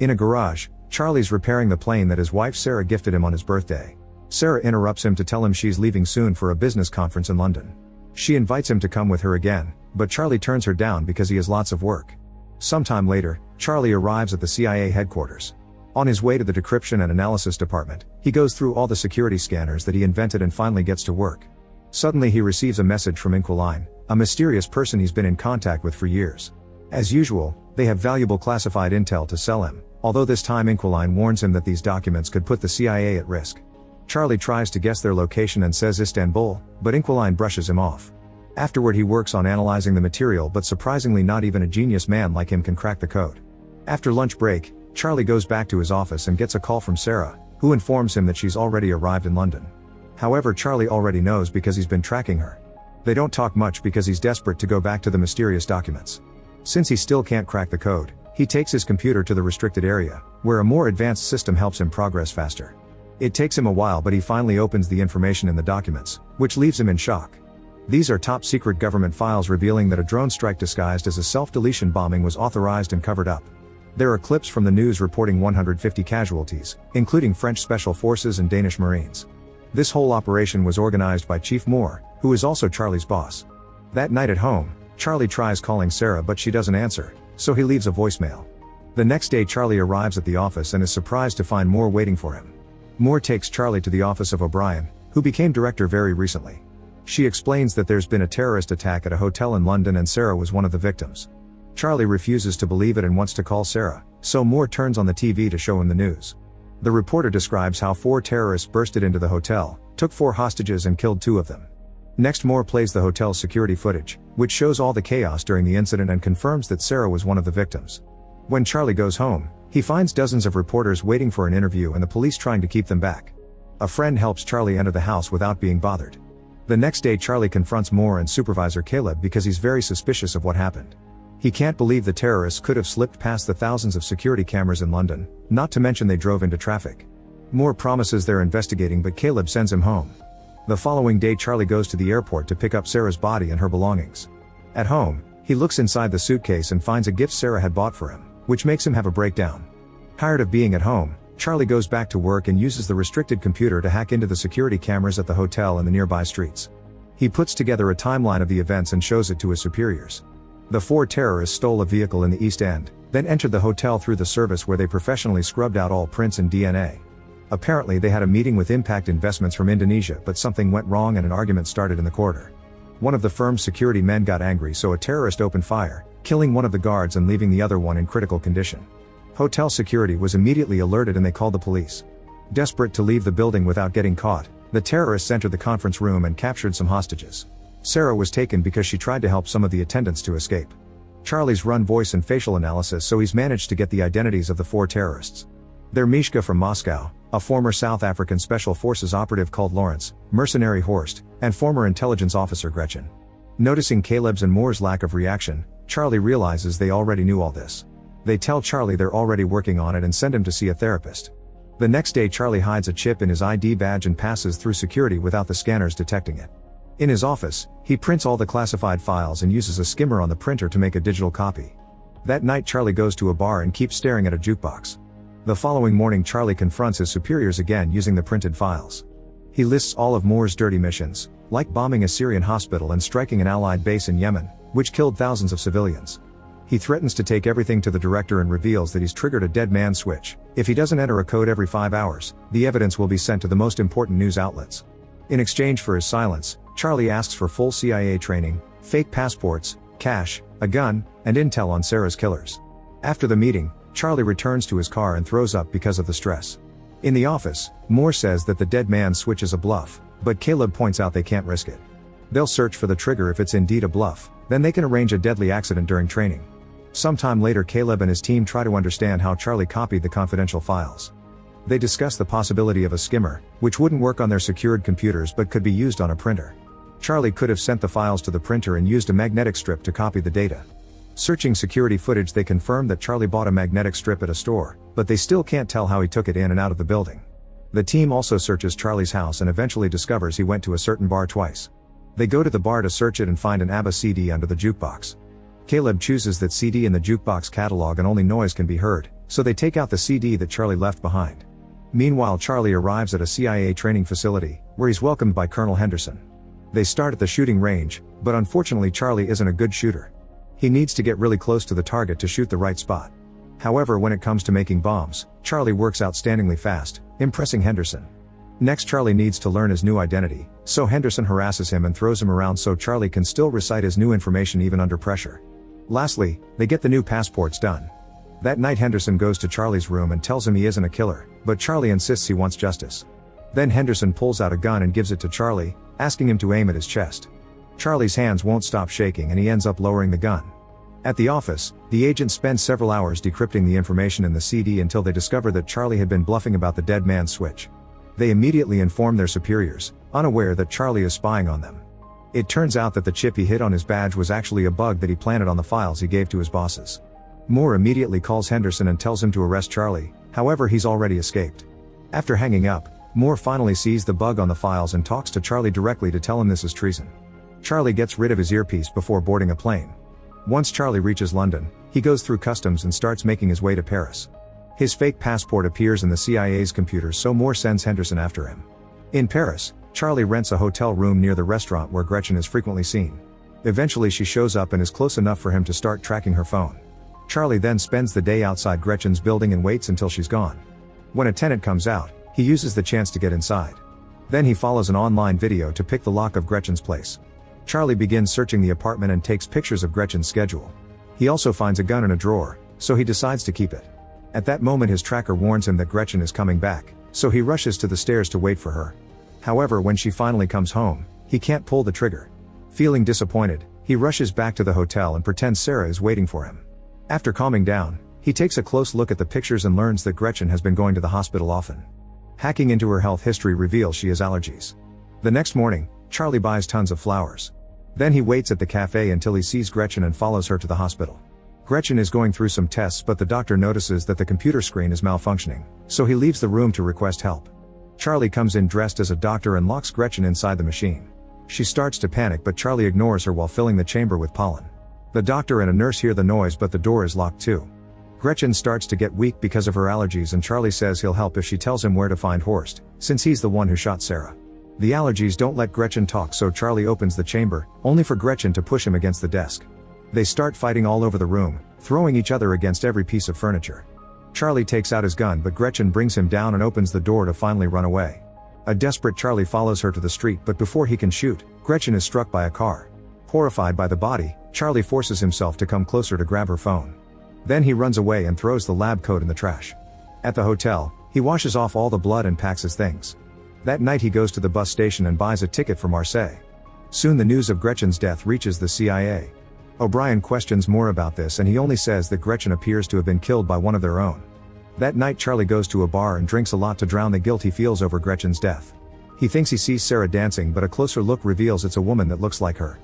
In a garage, Charlie's repairing the plane that his wife Sarah gifted him on his birthday. Sarah interrupts him to tell him she's leaving soon for a business conference in London. She invites him to come with her again, but Charlie turns her down because he has lots of work. Sometime later, Charlie arrives at the CIA headquarters. On his way to the decryption and analysis department, he goes through all the security scanners that he invented and finally gets to work. Suddenly he receives a message from Inquiline, a mysterious person he's been in contact with for years. As usual, they have valuable classified intel to sell him, although this time Inquiline warns him that these documents could put the CIA at risk. Charlie tries to guess their location and says Istanbul, but Inquiline brushes him off. Afterward he works on analyzing the material, but surprisingly not even a genius man like him can crack the code. After lunch break, Charlie goes back to his office and gets a call from Sarah, who informs him that she's already arrived in London. However, Charlie already knows because he's been tracking her. They don't talk much because he's desperate to go back to the mysterious documents. Since he still can't crack the code, he takes his computer to the restricted area, where a more advanced system helps him progress faster. It takes him a while, but he finally opens the information in the documents, which leaves him in shock. These are top secret government files revealing that a drone strike disguised as a self-deletion bombing was authorized and covered up. There are clips from the news reporting 150 casualties, including French Special Forces and Danish Marines. This whole operation was organized by Chief Moore, who is also Charlie's boss. That night at home, Charlie tries calling Sarah but she doesn't answer, so he leaves a voicemail. The next day Charlie arrives at the office and is surprised to find Moore waiting for him. Moore takes Charlie to the office of O'Brien, who became director very recently. She explains that there's been a terrorist attack at a hotel in London and Sarah was one of the victims. Charlie refuses to believe it and wants to call Sarah, so Moore turns on the TV to show him the news. The reporter describes how 4 terrorists bursted into the hotel, took 4 hostages and killed 2 of them. Next, Moore plays the hotel's security footage, which shows all the chaos during the incident and confirms that Sarah was one of the victims. When Charlie goes home, he finds dozens of reporters waiting for an interview and the police trying to keep them back. A friend helps Charlie enter the house without being bothered. The next day Charlie confronts Moore and Supervisor Caleb because he's very suspicious of what happened. He can't believe the terrorists could have slipped past the thousands of security cameras in London, not to mention they drove into traffic. Moore promises they're investigating but Caleb sends him home. The following day Charlie goes to the airport to pick up Sarah's body and her belongings. At home, he looks inside the suitcase and finds a gift Sarah had bought for him, which makes him have a breakdown. Tired of being at home, Charlie goes back to work and uses the restricted computer to hack into the security cameras at the hotel and the nearby streets. He puts together a timeline of the events and shows it to his superiors. The 4 terrorists stole a vehicle in the East End, then entered the hotel through the service where they professionally scrubbed out all prints and DNA. Apparently they had a meeting with Impact Investments from Indonesia, but something went wrong and an argument started in the corridor. One of the firm's security men got angry, so a terrorist opened fire, killing one of the guards and leaving the other one in critical condition. Hotel security was immediately alerted and they called the police. Desperate to leave the building without getting caught, the terrorists entered the conference room and captured some hostages. Sarah was taken because she tried to help some of the attendants to escape. Charlie's run voice and facial analysis, so he's managed to get the identities of the 4 terrorists. They're Mishka from Moscow, a former South African Special Forces operative called Lawrence, mercenary Horst, and former intelligence officer Gretchen. Noticing Caleb's and Moore's lack of reaction, Charlie realizes they already knew all this. They tell Charlie they're already working on it and send him to see a therapist. The next day Charlie hides a chip in his ID badge and passes through security without the scanners detecting it. In his office, he prints all the classified files and uses a skimmer on the printer to make a digital copy. That night Charlie goes to a bar and keeps staring at a jukebox. The following morning Charlie confronts his superiors again using the printed files. He lists all of Moore's dirty missions, like bombing a Syrian hospital and striking an Allied base in Yemen, which killed thousands of civilians. He threatens to take everything to the director and reveals that he's triggered a dead man switch. If he doesn't enter a code every 5 hours, the evidence will be sent to the most important news outlets. In exchange for his silence, Charlie asks for full CIA training, fake passports, cash, a gun, and intel on Sarah's killers. After the meeting, Charlie returns to his car and throws up because of the stress. In the office, Moore says that the dead man switch is a bluff, but Caleb points out they can't risk it. They'll search for the trigger if it's indeed a bluff, then they can arrange a deadly accident during training. Sometime later Caleb and his team try to understand how Charlie copied the confidential files. They discuss the possibility of a skimmer, which wouldn't work on their secured computers but could be used on a printer. Charlie could have sent the files to the printer and used a magnetic strip to copy the data. Searching security footage they confirm that Charlie bought a magnetic strip at a store, but they still can't tell how he took it in and out of the building. The team also searches Charlie's house and eventually discovers he went to a certain bar twice. They go to the bar to search it and find an ABBA CD under the jukebox. Caleb chooses that CD in the jukebox catalog and only noise can be heard, so they take out the CD that Charlie left behind. Meanwhile, Charlie arrives at a CIA training facility, where he's welcomed by Colonel Henderson. They start at the shooting range, but unfortunately Charlie isn't a good shooter. He needs to get really close to the target to shoot the right spot. However, when it comes to making bombs, Charlie works outstandingly fast, impressing Henderson. Next, Charlie needs to learn his new identity, so Henderson harasses him and throws him around so Charlie can still recite his new information even under pressure. Lastly, they get the new passports done. That night, Henderson goes to Charlie's room and tells him he isn't a killer, but Charlie insists he wants justice. Then Henderson pulls out a gun and gives it to Charlie, asking him to aim at his chest. Charlie's hands won't stop shaking and he ends up lowering the gun. At the office, the agents spend several hours decrypting the information in the CD until they discover that Charlie had been bluffing about the dead man's switch. They immediately inform their superiors, unaware that Charlie is spying on them. It turns out that the chip he hid on his badge was actually a bug that he planted on the files he gave to his bosses. Moore immediately calls Henderson and tells him to arrest Charlie, however he's already escaped. After hanging up, Moore finally sees the bug on the files and talks to Charlie directly to tell him this is treason. Charlie gets rid of his earpiece before boarding a plane. Once Charlie reaches London, he goes through customs and starts making his way to Paris. His fake passport appears in the CIA's computer, so Moore sends Henderson after him. In Paris, Charlie rents a hotel room near the restaurant where Gretchen is frequently seen. Eventually she shows up and is close enough for him to start tracking her phone. Charlie then spends the day outside Gretchen's building and waits until she's gone. When a tenant comes out, he uses the chance to get inside. Then he follows an online video to pick the lock of Gretchen's place. Charlie begins searching the apartment and takes pictures of Gretchen's schedule. He also finds a gun in a drawer, so he decides to keep it. At that moment his tracker warns him that Gretchen is coming back, so he rushes to the stairs to wait for her. However, when she finally comes home, he can't pull the trigger. Feeling disappointed, he rushes back to the hotel and pretends Sarah is waiting for him. After calming down, he takes a close look at the pictures and learns that Gretchen has been going to the hospital often. Hacking into her health history reveals she has allergies. The next morning, Charlie buys tons of flowers. Then he waits at the cafe until he sees Gretchen and follows her to the hospital. Gretchen is going through some tests, but the doctor notices that the computer screen is malfunctioning, so he leaves the room to request help. Charlie comes in dressed as a doctor and locks Gretchen inside the machine. She starts to panic, but Charlie ignores her while filling the chamber with pollen. The doctor and a nurse hear the noise, but the door is locked too. Gretchen starts to get weak because of her allergies, and Charlie says he'll help if she tells him where to find Horst, since he's the one who shot Sarah. The allergies don't let Gretchen talk, so Charlie opens the chamber, only for Gretchen to push him against the desk. They start fighting all over the room, throwing each other against every piece of furniture. Charlie takes out his gun, but Gretchen brings him down and opens the door to finally run away. A desperate Charlie follows her to the street, but before he can shoot, Gretchen is struck by a car. Horrified by the body, Charlie forces himself to come closer to grab her phone. Then he runs away and throws the lab coat in the trash. At the hotel, he washes off all the blood and packs his things. That night he goes to the bus station and buys a ticket for Marseille. Soon the news of Gretchen's death reaches the CIA. O'Brien questions more about this, and he only says that Gretchen appears to have been killed by one of their own. That night Charlie goes to a bar and drinks a lot to drown the guilt he feels over Gretchen's death. He thinks he sees Sarah dancing, but a closer look reveals it's a woman that looks like her.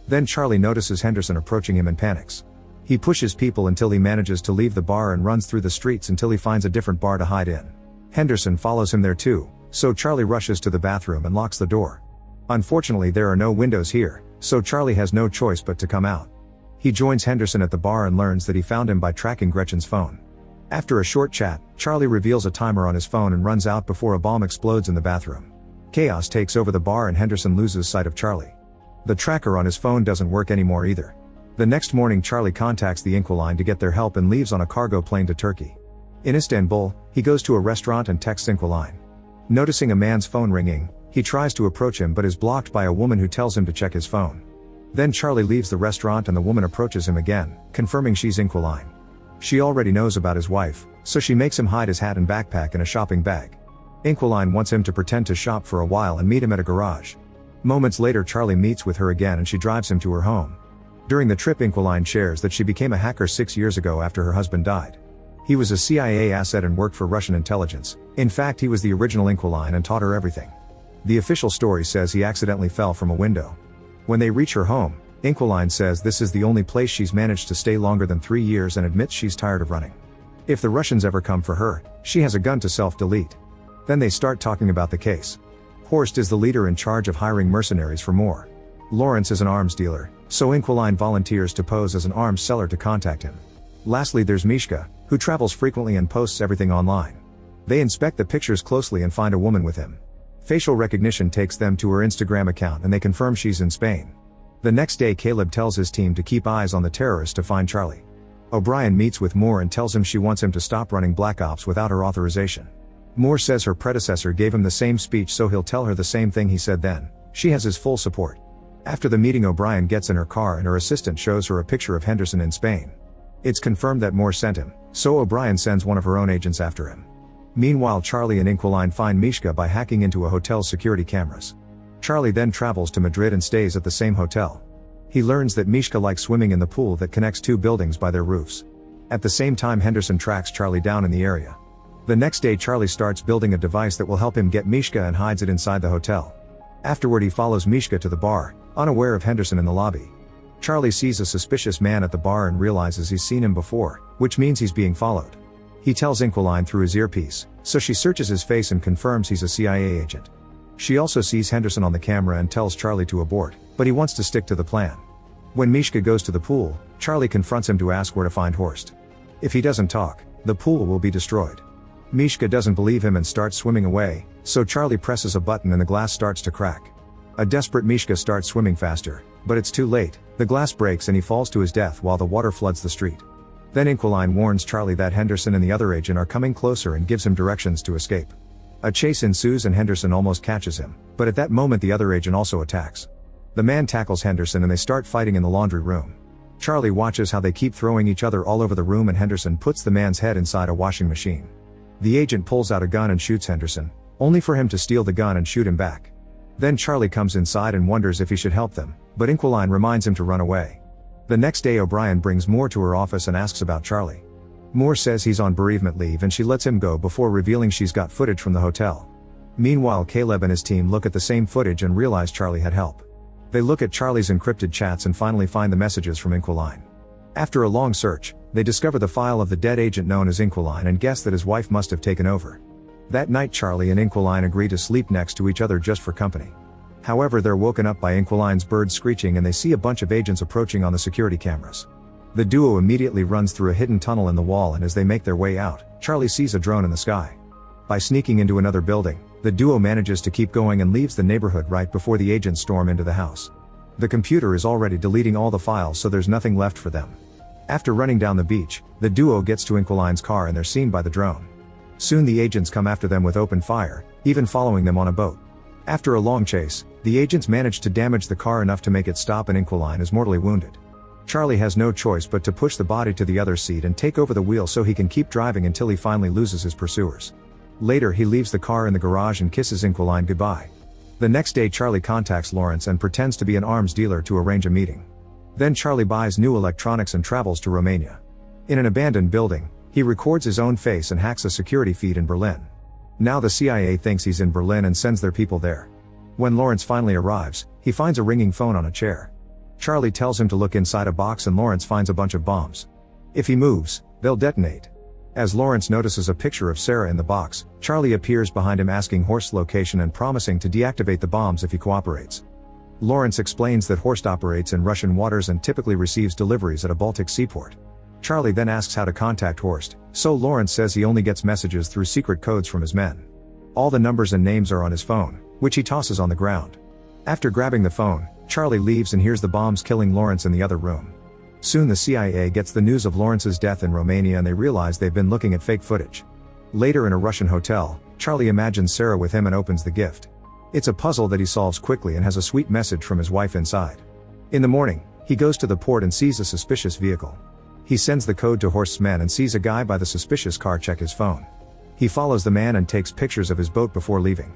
Then Charlie notices Henderson approaching him and panics. He pushes people until he manages to leave the bar and runs through the streets until he finds a different bar to hide in. Henderson follows him there too, so Charlie rushes to the bathroom and locks the door. Unfortunately, there are no windows here, so Charlie has no choice but to come out. He joins Henderson at the bar and learns that he found him by tracking Gretchen's phone. After a short chat, Charlie reveals a timer on his phone and runs out before a bomb explodes in the bathroom. Chaos takes over the bar and Henderson loses sight of Charlie. The tracker on his phone doesn't work anymore either. The next morning Charlie contacts the Inquiline to get their help and leaves on a cargo plane to Turkey. In Istanbul, he goes to a restaurant and texts Inquiline. Noticing a man's phone ringing, he tries to approach him but is blocked by a woman who tells him to check his phone. Then Charlie leaves the restaurant and the woman approaches him again, confirming she's Inquiline. She already knows about his wife, so she makes him hide his hat and backpack in a shopping bag. Inquiline wants him to pretend to shop for a while and meet him at a garage. Moments later Charlie meets with her again and she drives him to her home. During the trip Inquiline shares that she became a hacker 6 years ago after her husband died. He was a CIA asset and worked for Russian intelligence. In fact, he was the original Inquiline and taught her everything. The official story says he accidentally fell from a window. When they reach her home, Inquiline says this is the only place she's managed to stay longer than 3 years and admits she's tired of running. If the Russians ever come for her, she has a gun to self-delete. Then they start talking about the case. Horst is the leader in charge of hiring mercenaries for more. Lawrence is an arms dealer, so Inquiline volunteers to pose as an arms seller to contact him. Lastly there's Mishka, who travels frequently and posts everything online. They inspect the pictures closely and find a woman with him. Facial recognition takes them to her Instagram account and they confirm she's in Spain. The next day Caleb tells his team to keep eyes on the terrorists to find Charlie. O'Brien meets with Moore and tells him she wants him to stop running Black Ops without her authorization. Moore says her predecessor gave him the same speech, so he'll tell her the same thing he said then. She has his full support. After the meeting, O'Brien gets in her car and her assistant shows her a picture of Henderson in Spain. It's confirmed that Moore sent him, so O'Brien sends one of her own agents after him. Meanwhile, Charlie and Inquiline find Mishka by hacking into a hotel's security cameras. Charlie then travels to Madrid and stays at the same hotel. He learns that Mishka likes swimming in the pool that connects two buildings by their roofs. At the same time, Henderson tracks Charlie down in the area. The next day, Charlie starts building a device that will help him get Mishka and hides it inside the hotel. Afterward, he follows Mishka to the bar, unaware of Henderson in the lobby. Charlie sees a suspicious man at the bar and realizes he's seen him before, which means he's being followed. He tells Inquiline through his earpiece, so she searches his face and confirms he's a CIA agent. She also sees Henderson on the camera and tells Charlie to abort, but he wants to stick to the plan. When Mishka goes to the pool, Charlie confronts him to ask where to find Horst. If he doesn't talk, the pool will be destroyed. Mishka doesn't believe him and starts swimming away, so Charlie presses a button and the glass starts to crack. A desperate Mishka starts swimming faster, but it's too late. The glass breaks and he falls to his death while the water floods the street. Then Inquiline warns Charlie that Henderson and the other agent are coming closer and gives him directions to escape. A chase ensues and Henderson almost catches him, but at that moment the other agent also attacks. The man tackles Henderson and they start fighting in the laundry room. Charlie watches how they keep throwing each other all over the room and Henderson puts the man's head inside a washing machine. The agent pulls out a gun and shoots Henderson, only for him to steal the gun and shoot him back. Then Charlie comes inside and wonders if he should help them, but Inquiline reminds him to run away. The next day, O'Brien brings Moore to her office and asks about Charlie. Moore says he's on bereavement leave and she lets him go before revealing she's got footage from the hotel. Meanwhile, Caleb and his team look at the same footage and realize Charlie had help. They look at Charlie's encrypted chats and finally find the messages from Inquiline. After a long search, they discover the file of the dead agent known as Inquiline and guess that his wife must have taken over. That night, Charlie and Inquiline agree to sleep next to each other just for company. However, they're woken up by Inquiline's bird screeching and they see a bunch of agents approaching on the security cameras. The duo immediately runs through a hidden tunnel in the wall and as they make their way out, Charlie sees a drone in the sky. By sneaking into another building, the duo manages to keep going and leaves the neighborhood right before the agents storm into the house. The computer is already deleting all the files, so there's nothing left for them. After running down the beach, the duo gets to Inquiline's car and they're seen by the drone. Soon the agents come after them with open fire, even following them on a boat. After a long chase, the agents manage to damage the car enough to make it stop and Inquiline is mortally wounded. Charlie has no choice but to push the body to the other seat and take over the wheel so he can keep driving until he finally loses his pursuers. Later, he leaves the car in the garage and kisses Inquiline goodbye. The next day, Charlie contacts Lawrence and pretends to be an arms dealer to arrange a meeting. Then Charlie buys new electronics and travels to Romania. In an abandoned building, he records his own face and hacks a security feed in Berlin. Now the CIA thinks he's in Berlin and sends their people there. When Lawrence finally arrives, he finds a ringing phone on a chair. Charlie tells him to look inside a box and Lawrence finds a bunch of bombs. If he moves, they'll detonate. As Lawrence notices a picture of Sarah in the box, Charlie appears behind him asking Horst's location and promising to deactivate the bombs if he cooperates. Lawrence explains that Horst operates in Russian waters and typically receives deliveries at a Baltic seaport. Charlie then asks how to contact Horst, so Lawrence says he only gets messages through secret codes from his men. All the numbers and names are on his phone, which he tosses on the ground. After grabbing the phone, Charlie leaves and hears the bombs killing Lawrence in the other room. Soon the CIA gets the news of Lawrence's death in Romania and they realize they've been looking at fake footage. Later in a Russian hotel, Charlie imagines Sarah with him and opens the gift. It's a puzzle that he solves quickly and has a sweet message from his wife inside. In the morning, he goes to the port and sees a suspicious vehicle. He sends the code to Horst's men and sees a guy by the suspicious car check his phone. He follows the man and takes pictures of his boat before leaving.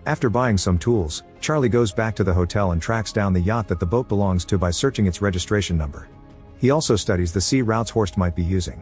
After buying some tools, Charlie goes back to the hotel and tracks down the yacht that the boat belongs to by searching its registration number. He also studies the sea routes Horst might be using.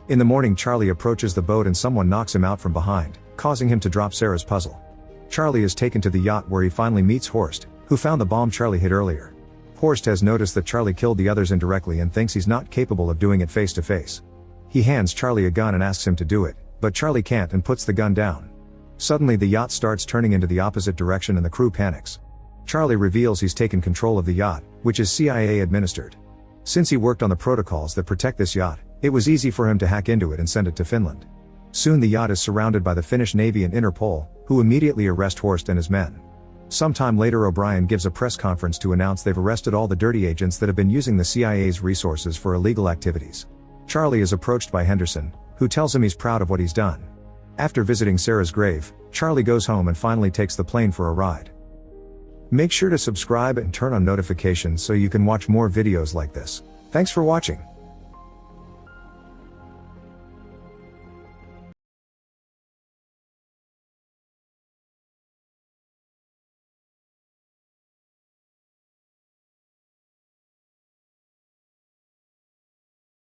In the morning, Charlie approaches the boat and someone knocks him out from behind, causing him to drop Sarah's puzzle. Charlie is taken to the yacht where he finally meets Horst, who found the bomb Charlie hid earlier. Horst has noticed that Charlie killed the others indirectly and thinks he's not capable of doing it face to face. He hands Charlie a gun and asks him to do it, but Charlie can't and puts the gun down. Suddenly the yacht starts turning into the opposite direction and the crew panics. Charlie reveals he's taken control of the yacht, which is CIA administered. Since he worked on the protocols that protect this yacht, It was easy for him to hack into it and send it to Finland. Soon the yacht is surrounded by the Finnish Navy and Interpol, who immediately arrest Horst and his men. Sometime later O'Brien gives a press conference to announce they've arrested all the dirty agents that have been using the CIA's resources for illegal activities. Charlie is approached by Henderson, who tells him he's proud of what he's done. After visiting Sarah's grave, Charlie goes home and finally takes the plane for a ride. Make sure to subscribe and turn on notifications so you can watch more videos like this. Thanks for watching.